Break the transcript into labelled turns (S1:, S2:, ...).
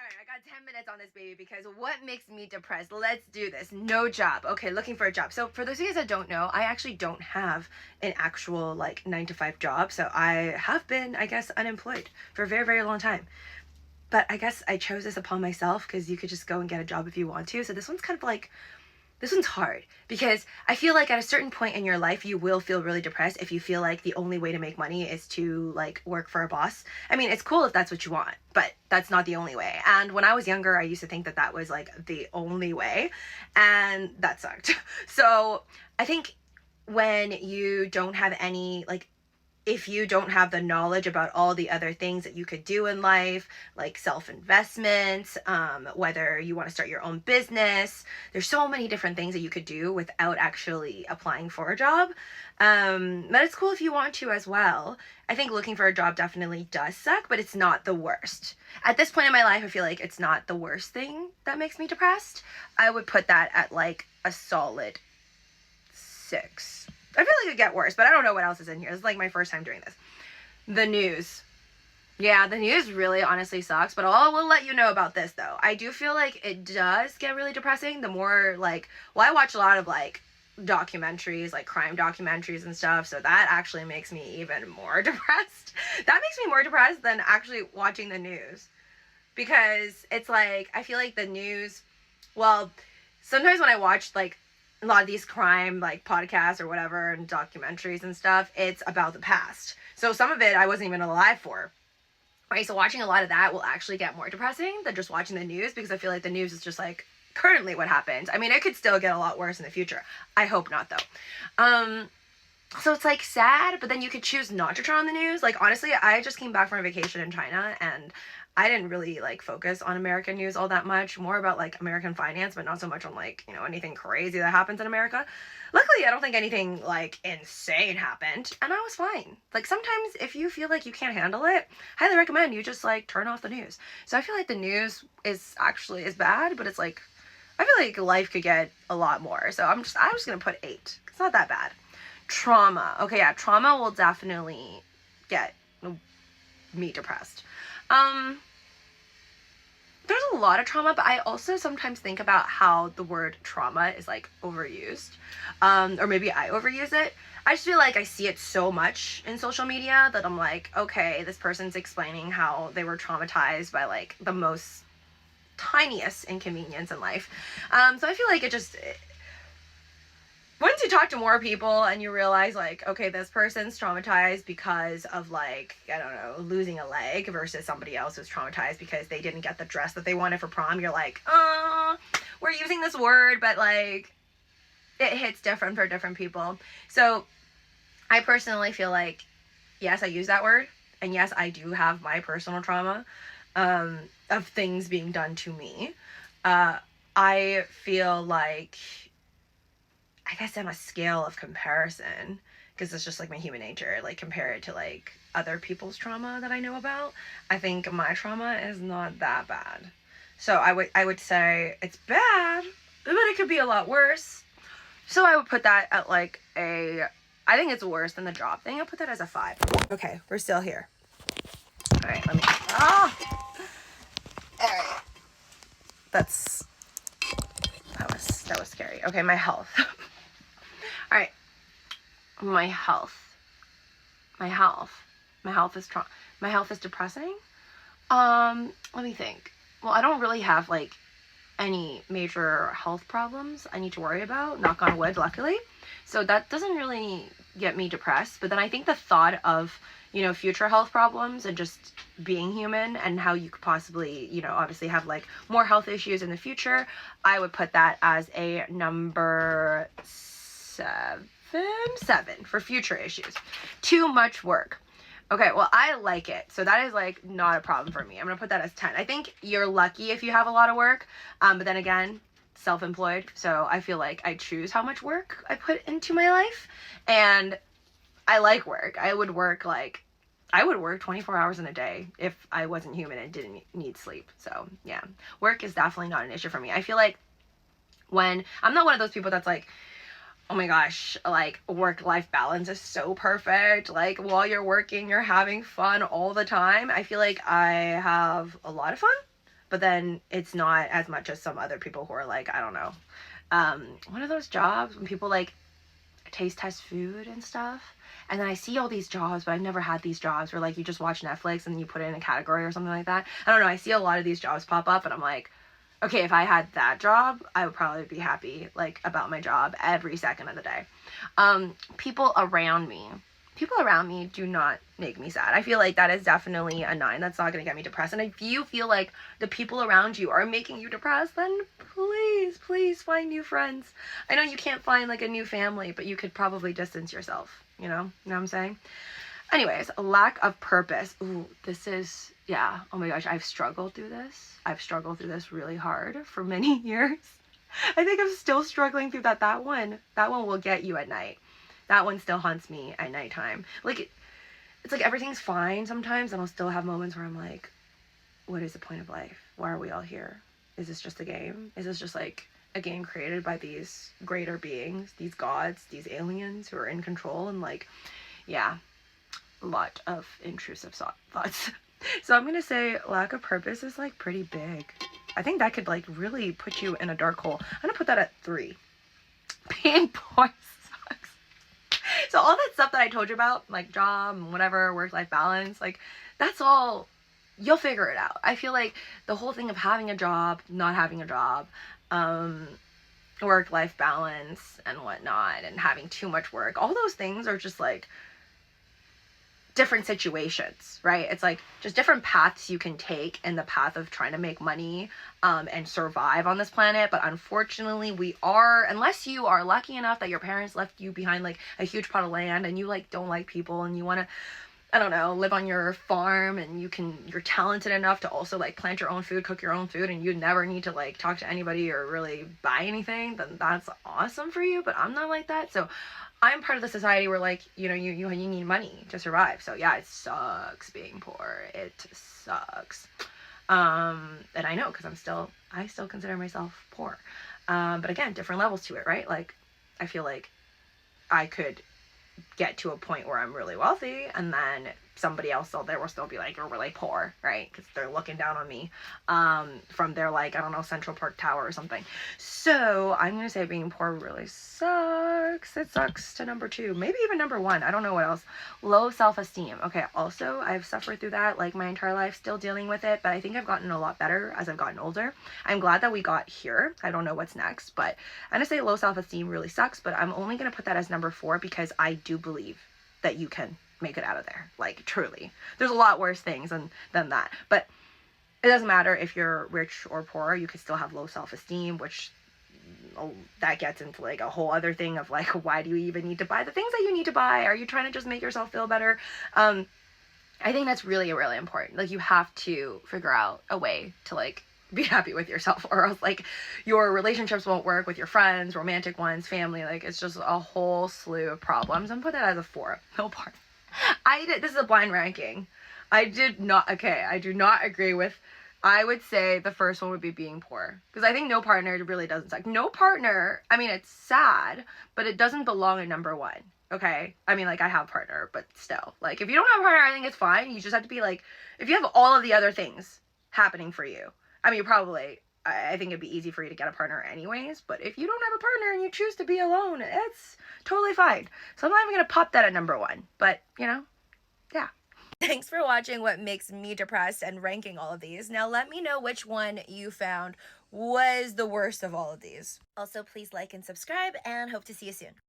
S1: Alright, I got 10 minutes on this baby because what makes me depressed? Let's do this. No job. Okay, looking for a job. So for those of you guys that don't know, I actually don't have an actual like 9-to-5 job. So I have been, I guess, unemployed for a very, very long time. But I guess I chose this upon myself because you could just go and get a job if you want to. So this one's kind of like, this one's hard because I feel like at a certain point in your life, you will feel really depressed if you feel like the only way to make money is to like work for a boss. I mean, it's cool if that's what you want, but that's not the only way. And when I was younger, I used to think that that was like the only way, and that sucked. So I think when you don't have any like, if you don't have the knowledge about all the other things that you could do in life, like self-investment, whether you want to start your own business, there's so many different things that you could do without actually applying for a job. But it's cool if you want to as well. I think looking for a job definitely does suck, but it's not the worst. At this point in my life, I feel like it's not the worst thing that makes me depressed. I would put that at like a solid 6. I feel like it could get worse, but I don't know what else is in here. This is like my first time doing this. The news. Yeah, the news really honestly sucks, but I will let you know about this though. I do feel like it does get really depressing the more like, well, I watch a lot of like documentaries, like crime documentaries and stuff, so that actually makes me even more depressed. That makes me more depressed than actually watching the news. Because it's like, I feel like the news, well, sometimes when I watch like a lot of these crime like podcasts or whatever and documentaries and stuff, it's about the past. So some of it I wasn't even alive for. Right? So watching a lot of that will actually get more depressing than just watching the news, because I feel like the news is just like currently what happens. I mean, it could still get a lot worse in the future. I hope not though. So it's like sad, but then you could choose not to turn on the news. Like honestly, I just came back from a vacation in China and I didn't really like focus on American news all that much, more about like American finance, but not so much on like, you know, anything crazy that happens in America. Luckily, I don't think anything like insane happened, and I was fine. Like sometimes if you feel like you can't handle it, highly recommend you just like turn off the news. So I feel like the news is bad, but it's like, I feel like life could get a lot more. So I'm just gonna put 8. It's not that bad. Trauma. Okay, yeah, trauma will definitely get me depressed. There's a lot of trauma, but I also sometimes think about how the word trauma is like overused, or maybe I overuse it. I just feel like I see it so much in social media that I'm like, okay, this person's explaining how they were traumatized by like the most tiniest inconvenience in life. So I feel like once you talk to more people and you realize like, okay, this person's traumatized because of like, I don't know, losing a leg versus somebody else who's traumatized because they didn't get the dress that they wanted for prom, you're like, we're using this word, but like it hits different for different people. So I personally feel like, yes, I use that word, and yes, I do have my personal trauma of things being done to me. I feel like, I guess on a scale of comparison, because it's just like my human nature, like compare it to like other people's trauma that I know about, I think my trauma is not that bad. So I would say it's bad, but it could be a lot worse. So I would put that at like I think it's worse than the job thing. I'll put that as a 5. Okay, we're still here. All right, let me, all right. That was scary. Okay, my health. All right, my health is depressing. Let me think. Well, I don't really have like any major health problems I need to worry about, knock on wood, luckily. So that doesn't really get me depressed. But then I think the thought of, you know, future health problems and just being human and how you could possibly, you know, obviously have like more health issues in the future, I would put that as a number 7 for future issues. Too much work. Okay, well, I like it. So that is like not a problem for me. I'm gonna put that as 10. I think you're lucky if you have a lot of work. But then again, self-employed. So I feel like I choose how much work I put into my life. And I like work. I would work 24 hours in a day if I wasn't human and didn't need sleep. So yeah, work is definitely not an issue for me. I feel like when I'm not one of those people that's like, oh my gosh, like work-life balance is so perfect. Like while you're working, you're having fun all the time. I feel like I have a lot of fun, but then it's not as much as some other people who are like, I don't know, one of those jobs when people like taste test food and stuff. And then I see all these jobs, but I've never had these jobs where like you just watch Netflix and you put it in a category or something like that. I don't know. I see a lot of these jobs pop up and I'm like, okay, if I had that job, I would probably be happy like about my job every second of the day. People around me do not make me sad. I feel like that is definitely a 9. That's not going to get me depressed. And if you feel like the people around you are making you depressed, then please find new friends. I know you can't find like a new family, but you could probably distance yourself, you know what I'm saying? Anyways, a lack of purpose. Ooh, this is, yeah, oh my gosh, I've struggled through this. I've struggled through this really hard for many years. I think I'm still struggling through that one will get you at night. That one still haunts me at nighttime. Like, it's like everything's fine sometimes, and I'll still have moments where I'm like, what is the point of life? Why are we all here? Is this just a game? Is this just like a game created by these greater beings, these gods, these aliens who are in control? And like, yeah, a lot of intrusive thoughts. So I'm gonna say lack of purpose is like pretty big. I think that could like really put you in a dark hole. I'm gonna put that at 3. Being poor sucks. So all that stuff that I told you about, like job and whatever, work-life balance, like that's all, you'll figure it out. I feel like the whole thing of having a job, not having a job, work-life balance and whatnot, and having too much work, all those things are just like different situations, right? It's like just different paths you can take in the path of trying to make money and survive on this planet. But unfortunately, we are, unless you are lucky enough that your parents left you behind like a huge plot of land and you like don't like people and you want to, I don't know, live on your farm and you're talented enough to also like plant your own food, cook your own food, and you never need to like talk to anybody or really buy anything, then that's awesome for you. But I'm not like that. So I'm part of the society where like, you know, you need money to survive. So yeah, it sucks being poor. It sucks. And I know, because I still consider myself poor. But again, different levels to it, right? Like, I feel like I could get to a point where I'm really wealthy, and then somebody else out there will still be like, you're really poor, right? Because they're looking down on me from their like, I don't know, Central Park Tower or something. So I'm gonna say being poor really sucks. It sucks to number 2, maybe even number 1. I don't know what else. Low self-esteem. Okay, also I've suffered through that like my entire life, still dealing with it, but I think I've gotten a lot better as I've gotten older. I'm glad that we got here. I don't know what's next, but I'm gonna say low self-esteem really sucks, but I'm only gonna put that as number 4 because I do believe that you can make it out of there. Like, truly. There's a lot worse things than that. But it doesn't matter if you're rich or poor. You could still have low self-esteem, which that gets into like a whole other thing of like, why do you even need to buy the things that you need to buy? Are you trying to just make yourself feel better? I think that's really, really important. Like, you have to figure out a way to like be happy with yourself, or else like your relationships won't work with your friends, romantic ones, family. Like, it's just a whole slew of problems. I'm put that as a 4. No part. This is a blind ranking. I do not agree with, I would say the first one would be being poor, because I think no partner really doesn't suck. No partner, I mean, it's sad, but it doesn't belong in number 1. Okay, I mean, like, I have a partner, but still, like, if you don't have a partner, I think it's fine. You just have to be like, if you have all of the other things happening for you, I mean, I think it'd be easy for you to get a partner anyways, but if you don't have a partner and you choose to be alone, it's totally fine. So I'm not even gonna pop that at number 1, but, you know, yeah. Thanks for watching what makes me depressed and ranking all of these. Now let me know which one you found was the worst of all of these. Also, please like and subscribe, and hope to see you soon.